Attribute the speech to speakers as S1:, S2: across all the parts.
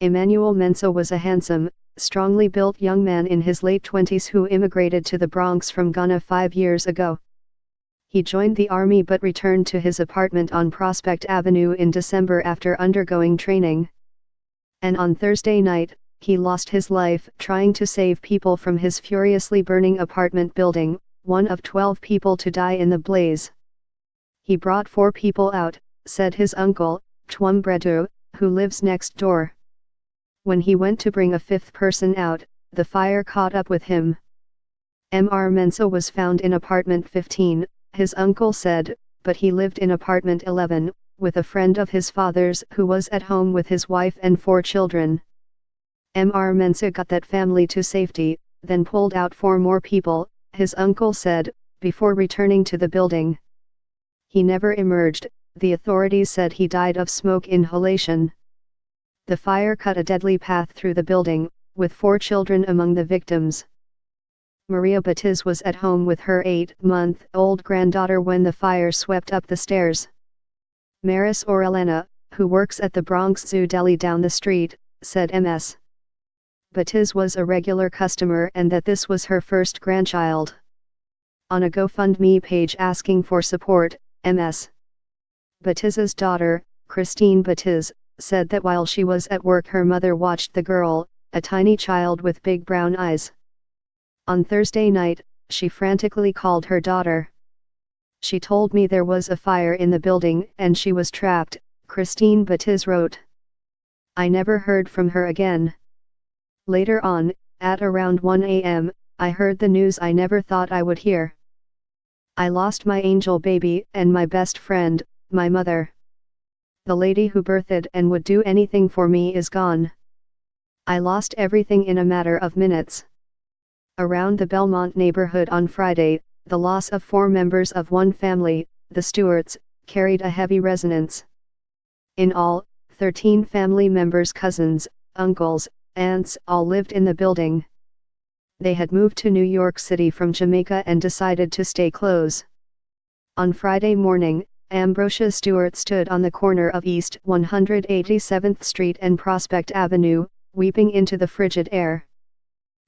S1: Emmanuel Mensah was a handsome, strongly built young man in his late 20s who immigrated to the Bronx from Ghana 5 years ago. He joined the army but returned to his apartment on Prospect Avenue in December after undergoing training. And on Thursday night, he lost his life trying to save people from his furiously burning apartment building, one of 12 people to die in the blaze. He brought 4 people out, said his uncle, Twum Bredu, who lives next door. When he went to bring a 5th person out, the fire caught up with him. Mr. Mensah was found in apartment 15, his uncle said, but he lived in apartment 11, with a friend of his father's who was at home with his wife and 4 children. Mr. Mensah got that family to safety, then pulled out 4 more people, his uncle said, before returning to the building. He never emerged. The authorities said he died of smoke inhalation. The fire cut a deadly path through the building, with 4 children among the victims. Maria Batiz was at home with her 8-month-old granddaughter when the fire swept up the stairs. Maris Orellana, who works at the Bronx Zoo deli down the street, said Ms. Batiz was a regular customer and that this was her first grandchild. On a GoFundMe page asking for support, Ms. Batiz's daughter, Christine Batiz, said that while she was at work her mother watched the girl, a tiny child with big brown eyes. On Thursday night, she frantically called her daughter. She told me there was a fire in the building and she was trapped, Christine Batiz wrote. I never heard from her again. Later on, at around 1 a.m., I heard the news I never thought I would hear. I lost my angel baby and my best friend, my mother. The lady who birthed and would do anything for me is gone. I lost everything in a matter of minutes. Around the Belmont neighborhood on Friday, the loss of 4 members of one family, the Stewarts, carried a heavy resonance. In all, 13 family members, cousins, uncles, aunts, all lived in the building. They had moved to New York City from Jamaica and decided to stay close. On Friday morning, Ambrosia Stewart stood on the corner of East 187th Street and Prospect Avenue, weeping into the frigid air.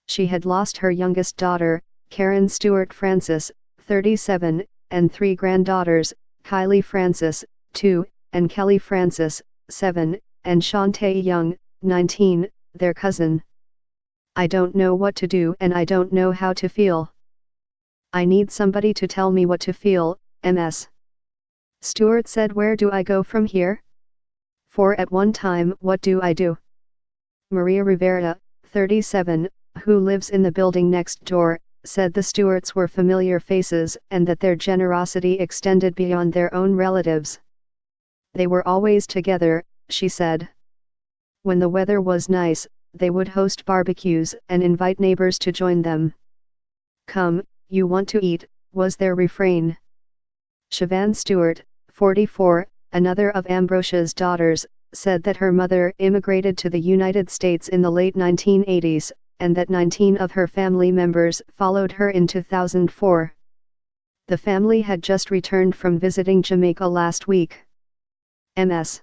S1: She had lost her youngest daughter, Karen Stewart Francis, 37, and 3 granddaughters, Kylie Francis, 2, and Kelly Francis, 7, and Shantae Young, 19, their cousin. I don't know what to do and I don't know how to feel. I need somebody to tell me what to feel, Ms. Stewart said. Where do I go from here? For at one time, what do I do? Maria Rivera, 37, who lives in the building next door, said the Stewarts were familiar faces and that their generosity extended beyond their own relatives. They were always together, she said. When the weather was nice, they would host barbecues and invite neighbors to join them. Come, you want to eat, was their refrain. Siobhan Stewart, 44, another of Ambrosia's daughters, said that her mother immigrated to the United States in the late 1980s, and that 19 of her family members followed her in 2004. The family had just returned from visiting Jamaica last week. Ms.